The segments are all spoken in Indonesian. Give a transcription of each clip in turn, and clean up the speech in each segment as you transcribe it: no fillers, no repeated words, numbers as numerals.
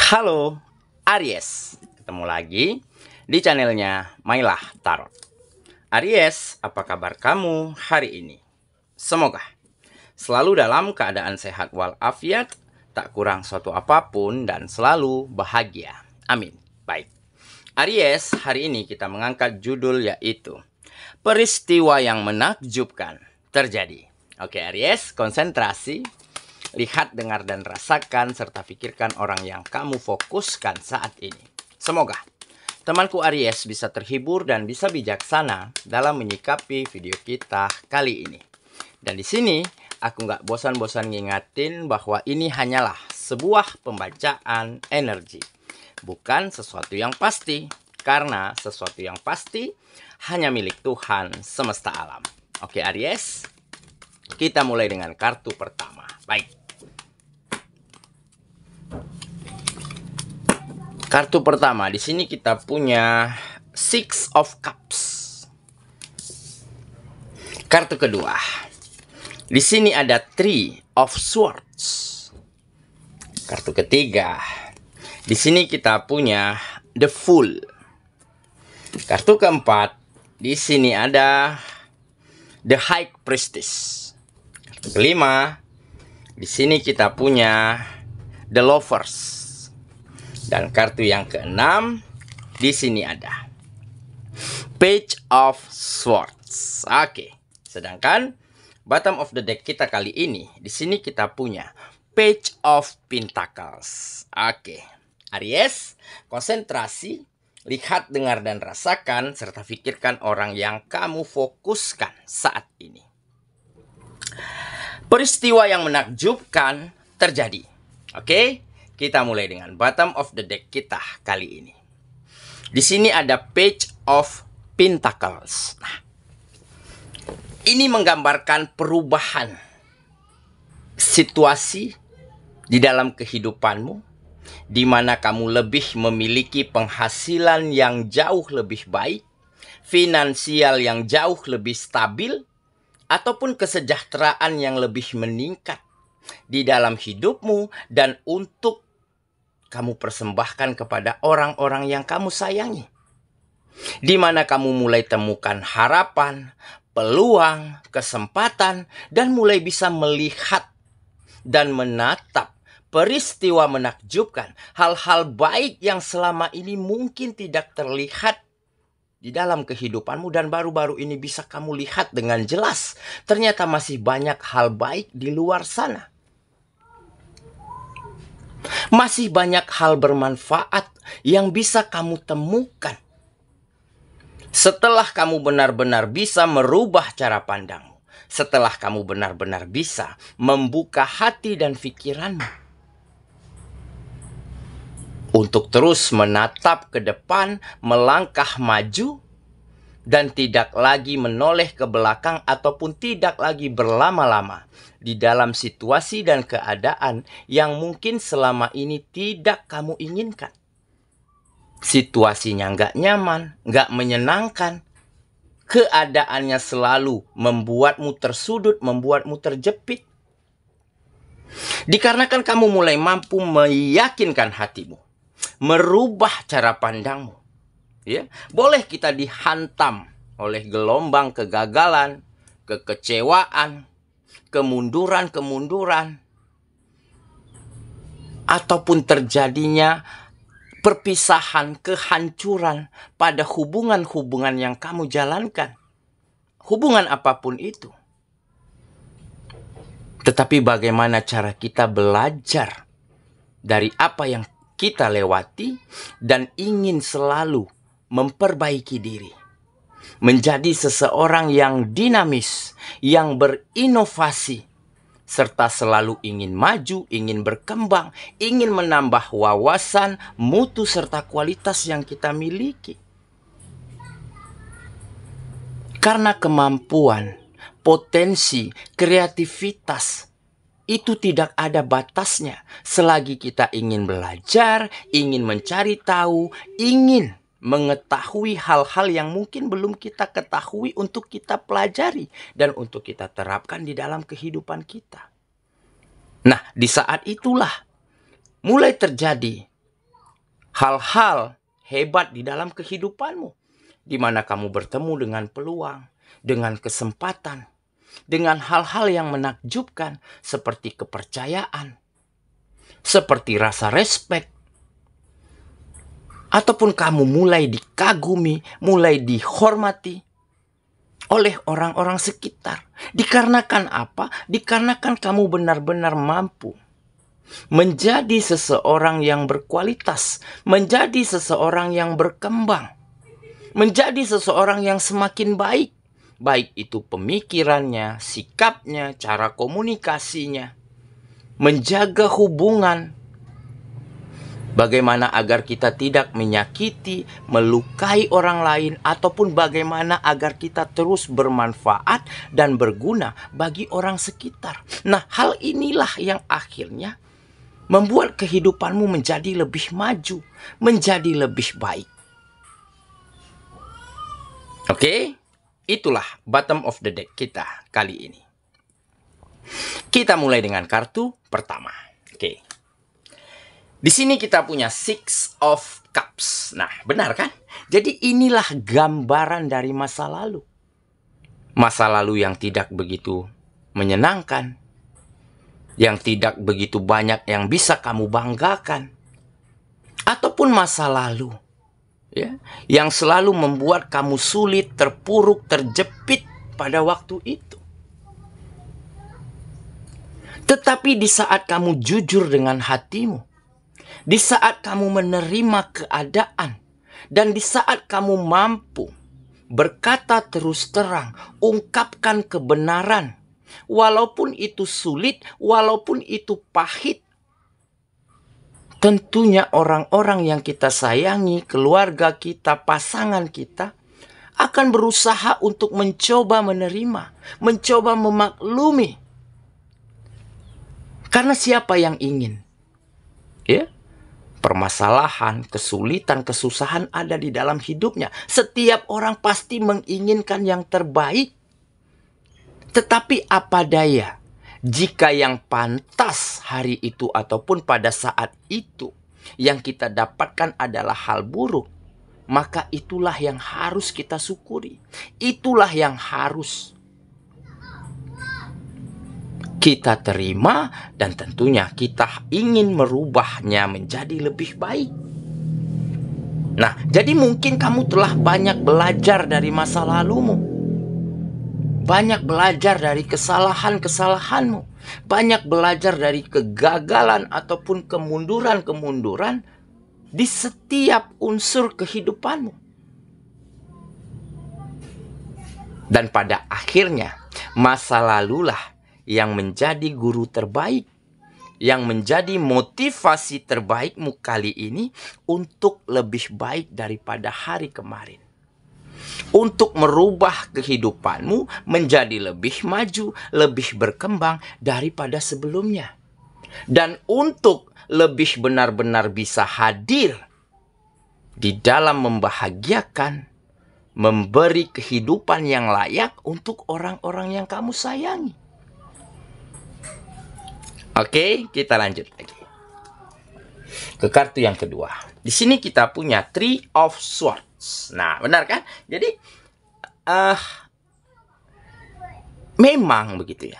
Halo Aries, ketemu lagi di channelnya Mailah Tarot. Aries, apa kabar kamu hari ini? Semoga selalu dalam keadaan sehat walafiat, tak kurang suatu apapun dan selalu bahagia. Amin. Baik, Aries, hari ini kita mengangkat judul yaitu peristiwa yang menakjubkan terjadi. Oke Aries, konsentrasi. Lihat, dengar, dan rasakan, serta pikirkan orang yang kamu fokuskan saat ini. Semoga temanku Aries bisa terhibur dan bisa bijaksana dalam menyikapi video kita kali ini. Dan di sini, aku nggak bosan-bosan ngingatin bahwa ini hanyalah sebuah pembacaan energi. Bukan sesuatu yang pasti. Karena sesuatu yang pasti hanya milik Tuhan semesta alam. Oke Aries, kita mulai dengan kartu pertama. Baik. Kartu pertama, di sini kita punya Six of Cups. Kartu kedua, di sini ada Three of Swords. Kartu ketiga, di sini kita punya The Fool. Kartu keempat, di sini ada The High Priestess. Kartu kelima, di sini kita punya The Lovers. Dan kartu yang keenam, di sini ada Page of Swords. Oke. Sedangkan bottom of the deck kita kali ini, di sini kita punya Page of Pentacles. Oke. Aries, konsentrasi, lihat, dengar, dan rasakan, serta pikirkan orang yang kamu fokuskan saat ini. Peristiwa yang menakjubkan terjadi. Oke. Kita mulai dengan bottom of the deck kita kali ini. Di sini ada Page of Pentacles. Nah, ini menggambarkan perubahan situasi di dalam kehidupanmu, di mana kamu lebih memiliki penghasilan yang jauh lebih baik, finansial yang jauh lebih stabil, ataupun kesejahteraan yang lebih meningkat di dalam hidupmu dan untuk kamu persembahkan kepada orang-orang yang kamu sayangi. Di mana kamu mulai temukan harapan, peluang, kesempatan, dan mulai bisa melihat dan menatap peristiwa menakjubkan. Hal-hal baik yang selama ini mungkin tidak terlihat di dalam kehidupanmu dan baru-baru ini bisa kamu lihat dengan jelas. Ternyata masih banyak hal baik di luar sana. Masih banyak hal bermanfaat yang bisa kamu temukan setelah kamu benar-benar bisa merubah cara pandangmu. Setelah kamu benar-benar bisa membuka hati dan pikiranmu untuk terus menatap ke depan, melangkah maju, dan tidak lagi menoleh ke belakang ataupun tidak lagi berlama-lama di dalam situasi dan keadaan yang mungkin selama ini tidak kamu inginkan. Situasinya nggak nyaman, nggak menyenangkan. Keadaannya selalu membuatmu tersudut, membuatmu terjepit. Dikarenakan kamu mulai mampu meyakinkan hatimu, merubah cara pandangmu. Ya, boleh kita dihantam oleh gelombang kegagalan, kekecewaan, kemunduran, ataupun terjadinya perpisahan, kehancuran pada hubungan-hubungan yang kamu jalankan. Hubungan apapun itu. Tetapi bagaimana cara kita belajar dari apa yang kita lewati dan ingin selalu memperbaiki diri. Menjadi seseorang yang dinamis, yang berinovasi, serta selalu ingin maju, ingin berkembang, ingin menambah wawasan, mutu, serta kualitas yang kita miliki. Karena kemampuan, potensi, kreativitas, itu tidak ada batasnya. Selagi kita ingin belajar, ingin mencari tahu, ingin mengetahui hal-hal yang mungkin belum kita ketahui untuk kita pelajari dan untuk kita terapkan di dalam kehidupan kita. Nah, di saat itulah mulai terjadi hal-hal hebat di dalam kehidupanmu, di mana kamu bertemu dengan peluang, dengan kesempatan, dengan hal-hal yang menakjubkan seperti kepercayaan, seperti rasa respek, ataupun kamu mulai dikagumi, mulai dihormati oleh orang-orang sekitar. Dikarenakan apa? Dikarenakan kamu benar-benar mampu menjadi seseorang yang berkualitas, menjadi seseorang yang berkembang, menjadi seseorang yang semakin baik. Baik itu pemikirannya, sikapnya, cara komunikasinya, menjaga hubungan. Bagaimana agar kita tidak menyakiti, melukai orang lain, ataupun bagaimana agar kita terus bermanfaat dan berguna bagi orang sekitar. Nah, hal inilah yang akhirnya membuat kehidupanmu menjadi lebih maju, menjadi lebih baik. Oke, itulah bottom of the deck kita kali ini. Kita mulai dengan kartu pertama. Oke. Di sini kita punya Six of Cups. Nah, benar kan? Jadi inilah gambaran dari masa lalu. Masa lalu yang tidak begitu menyenangkan, yang tidak begitu banyak yang bisa kamu banggakan, ataupun masa lalu ya, yang selalu membuat kamu sulit, terpuruk, terjepit pada waktu itu. Tetapi di saat kamu jujur dengan hatimu, di saat kamu menerima keadaan, dan di saat kamu mampu berkata terus terang, ungkapkan kebenaran, walaupun itu sulit, walaupun itu pahit, tentunya orang-orang yang kita sayangi, keluarga kita, pasangan kita, akan berusaha untuk mencoba menerima, mencoba memaklumi. Karena siapa yang ingin? Ya? Permasalahan, kesulitan, kesusahan ada di dalam hidupnya. Setiap orang pasti menginginkan yang terbaik. Tetapi apa daya, jika yang pantas hari itu ataupun pada saat itu yang kita dapatkan adalah hal buruk, maka itulah yang harus kita syukuri. Itulah yang harus kita terima, dan tentunya kita ingin merubahnya menjadi lebih baik. Nah, jadi mungkin kamu telah banyak belajar dari masa lalumu, banyak belajar dari kesalahan-kesalahanmu, banyak belajar dari kegagalan ataupun kemunduran-kemunduran di setiap unsur kehidupanmu. Dan pada akhirnya masa lalulah yang menjadi guru terbaik, yang menjadi motivasi terbaikmu kali ini untuk lebih baik daripada hari kemarin. Untuk merubah kehidupanmu menjadi lebih maju, lebih berkembang daripada sebelumnya. Dan untuk lebih benar-benar bisa hadir di dalam membahagiakan, memberi kehidupan yang layak untuk orang-orang yang kamu sayangi. Oke, kita lanjut lagi ke kartu yang kedua. Di sini kita punya Three of Swords. Nah, benar kan? Jadi memang begitu ya.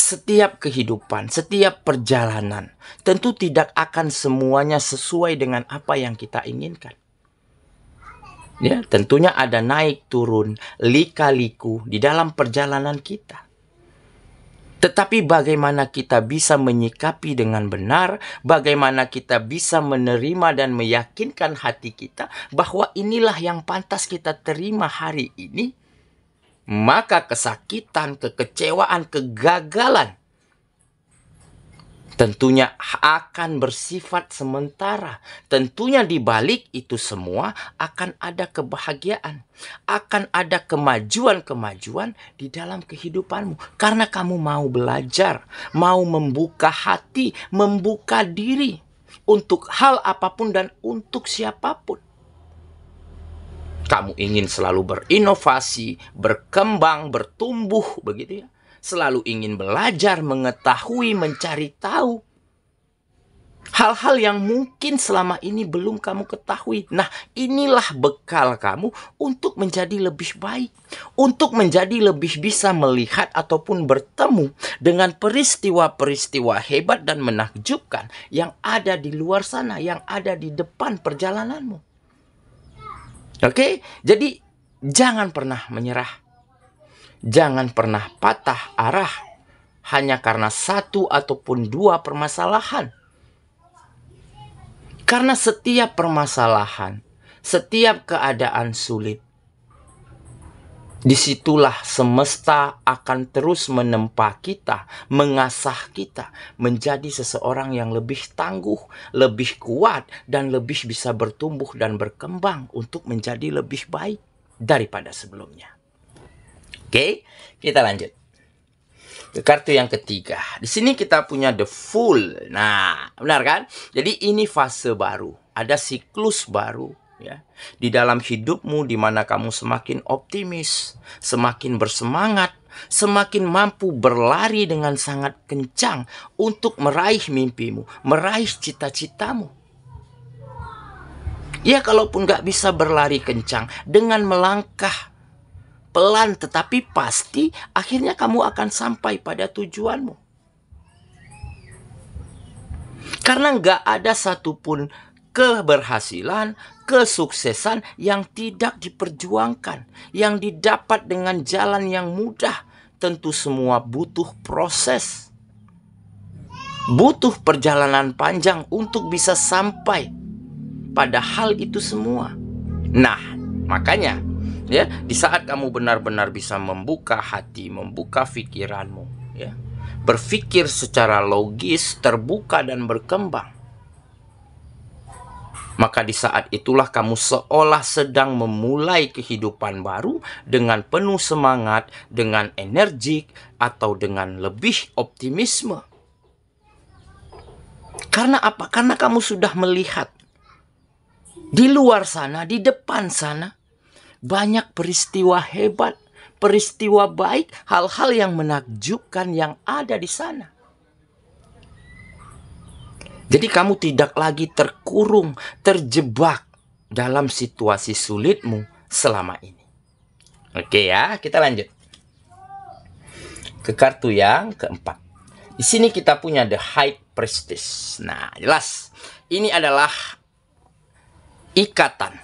Setiap kehidupan, setiap perjalanan tentu tidak akan semuanya sesuai dengan apa yang kita inginkan. Ya, tentunya ada naik turun, lika-liku di dalam perjalanan kita. Tetapi bagaimana kita bisa menyikapi dengan benar, bagaimana kita bisa menerima dan meyakinkan hati kita bahwa inilah yang pantas kita terima hari ini, maka kesakitan, kekecewaan, kegagalan tentunya akan bersifat sementara. Tentunya di balik itu semua akan ada kebahagiaan, akan ada kemajuan-kemajuan di dalam kehidupanmu. Karena kamu mau belajar, mau membuka hati, membuka diri untuk hal apapun dan untuk siapapun. Kamu ingin selalu berinovasi, berkembang, bertumbuh, begitu ya. Selalu ingin belajar, mengetahui, mencari tahu. Hal-hal yang mungkin selama ini belum kamu ketahui. Nah, inilah bekal kamu untuk menjadi lebih baik. Untuk menjadi lebih bisa melihat ataupun bertemu dengan peristiwa-peristiwa hebat dan menakjubkan yang ada di luar sana, yang ada di depan perjalananmu. Oke? Jadi, jangan pernah menyerah. Jangan pernah patah arah hanya karena satu ataupun dua permasalahan. Karena setiap permasalahan, setiap keadaan sulit, disitulah semesta akan terus menempa kita, mengasah kita menjadi seseorang yang lebih tangguh, lebih kuat, dan lebih bisa bertumbuh dan berkembang untuk menjadi lebih baik daripada sebelumnya. Oke, kita lanjut. Ke kartu yang ketiga. Di sini kita punya the Fool. Nah, benar kan? Jadi ini fase baru. Ada siklus baru. Ya. Di dalam hidupmu di mana kamu semakin optimis, semakin bersemangat, semakin mampu berlari dengan sangat kencang untuk meraih mimpimu, meraih cita-citamu. Ya, kalaupun gak bisa berlari kencang, dengan melangkah pelan tetapi pasti, akhirnya kamu akan sampai pada tujuanmu. Karena nggak ada satupun keberhasilan, kesuksesan yang tidak diperjuangkan, yang didapat dengan jalan yang mudah. Tentu semua butuh proses, butuh perjalanan panjang untuk bisa sampai pada hal itu semua. Nah, makanya ya, di saat kamu benar-benar bisa membuka hati, membuka pikiranmu, ya, berpikir secara logis, terbuka dan berkembang, maka di saat itulah kamu seolah sedang memulai kehidupan baru dengan penuh semangat, dengan energik, atau dengan lebih optimisme. Karena apa? Karena kamu sudah melihat di luar sana, di depan sana, banyak peristiwa hebat, peristiwa baik, hal-hal yang menakjubkan yang ada di sana. Jadi kamu tidak lagi terkurung, terjebak dalam situasi sulitmu selama ini. Oke ya, kita lanjut ke kartu yang keempat. Di sini kita punya the High Priestess. Nah, jelas ini adalah ikatan,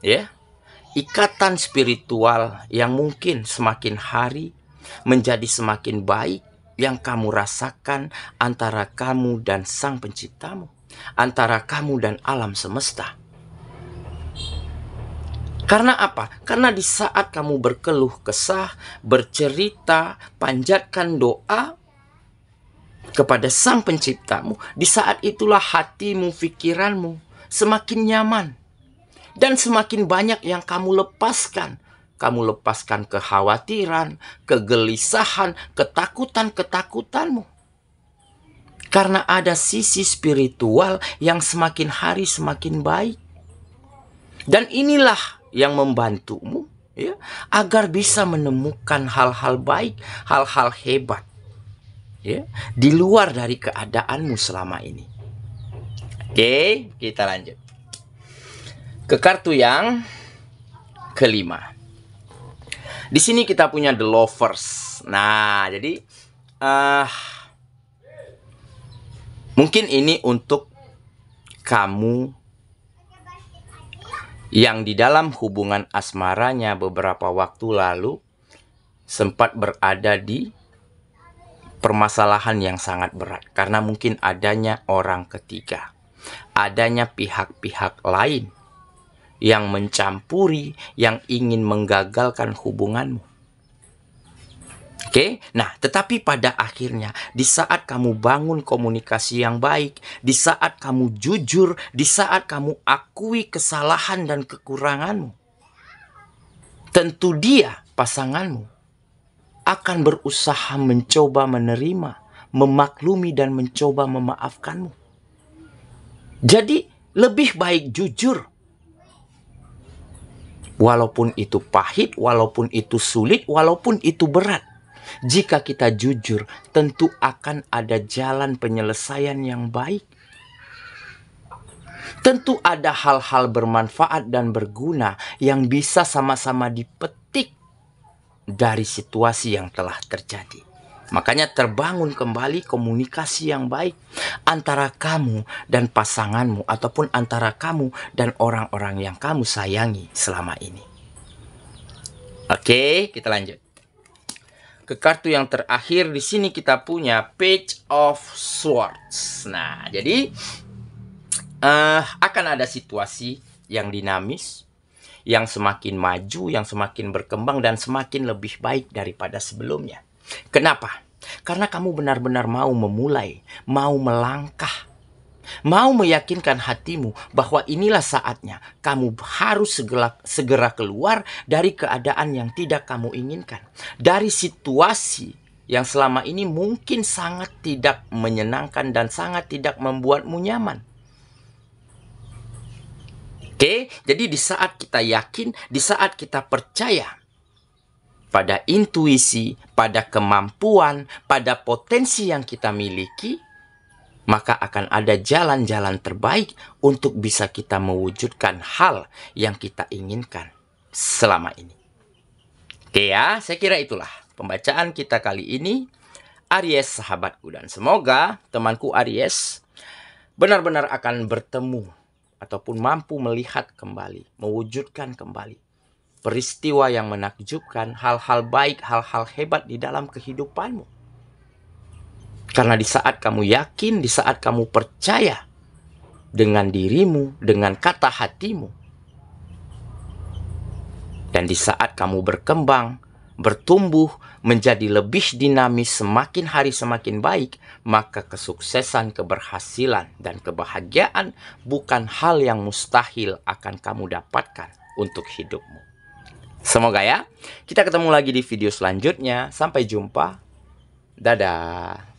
ya. Ikatan spiritual yang mungkin semakin hari menjadi semakin baik yang kamu rasakan antara kamu dan Sang Penciptamu, antara kamu dan alam semesta. Karena apa? Karena di saat kamu berkeluh kesah, bercerita, panjatkan doa kepada Sang Penciptamu, di saat itulah hatimu, pikiranmu semakin nyaman. Dan semakin banyak yang kamu lepaskan. Kamu lepaskan kekhawatiran, kegelisahan, ketakutan-ketakutanmu. Karena ada sisi spiritual yang semakin hari semakin baik. Dan inilah yang membantumu, ya, agar bisa menemukan hal-hal baik, hal-hal hebat, ya, di luar dari keadaanmu selama ini. Oke, kita lanjut ke kartu yang kelima. Di sini kita punya the Lovers. Nah, jadi mungkin ini untuk kamu yang di dalam hubungan asmaranya beberapa waktu lalu sempat berada di permasalahan yang sangat berat. Karena mungkin adanya orang ketiga, adanya pihak-pihak lain yang mencampuri, yang ingin menggagalkan hubunganmu. Oke, nah tetapi pada akhirnya di saat kamu bangun komunikasi yang baik, di saat kamu jujur, di saat kamu akui kesalahan dan kekuranganmu, tentu dia, pasanganmu, akan berusaha mencoba menerima, memaklumi dan mencoba memaafkanmu. Jadi lebih baik jujur. Walaupun itu pahit, walaupun itu sulit, walaupun itu berat. Jika kita jujur, tentu akan ada jalan penyelesaian yang baik. Tentu ada hal-hal bermanfaat dan berguna yang bisa sama-sama dipetik dari situasi yang telah terjadi. Makanya terbangun kembali komunikasi yang baik antara kamu dan pasanganmu, ataupun antara kamu dan orang-orang yang kamu sayangi selama ini. Oke, kita lanjut ke kartu yang terakhir. Di sini kita punya Page of Swords. Nah, jadi akan ada situasi yang dinamis, yang semakin maju, yang semakin berkembang, dan semakin lebih baik daripada sebelumnya. Kenapa? Karena kamu benar-benar mau memulai, mau melangkah, mau meyakinkan hatimu bahwa inilah saatnya kamu harus segera keluar dari keadaan yang tidak kamu inginkan, dari situasi yang selama ini mungkin sangat tidak menyenangkan dan sangat tidak membuatmu nyaman. Oke, jadi di saat kita yakin, di saat kita percaya pada intuisi, pada kemampuan, pada potensi yang kita miliki, maka akan ada jalan-jalan terbaik untuk bisa kita mewujudkan hal yang kita inginkan selama ini. Oke ya, saya kira itulah pembacaan kita kali ini, Aries sahabatku. Dan semoga temanku Aries benar-benar akan bertemu ataupun mampu melihat kembali, mewujudkan kembali peristiwa yang menakjubkan, hal-hal baik, hal-hal hebat di dalam kehidupanmu. Karena di saat kamu yakin, di saat kamu percaya dengan dirimu, dengan kata hatimu, dan di saat kamu berkembang, bertumbuh, menjadi lebih dinamis, semakin hari semakin baik, maka kesuksesan, keberhasilan, dan kebahagiaan bukan hal yang mustahil akan kamu dapatkan untuk hidupmu. Semoga ya, kita ketemu lagi di video selanjutnya. Sampai jumpa. Dadah.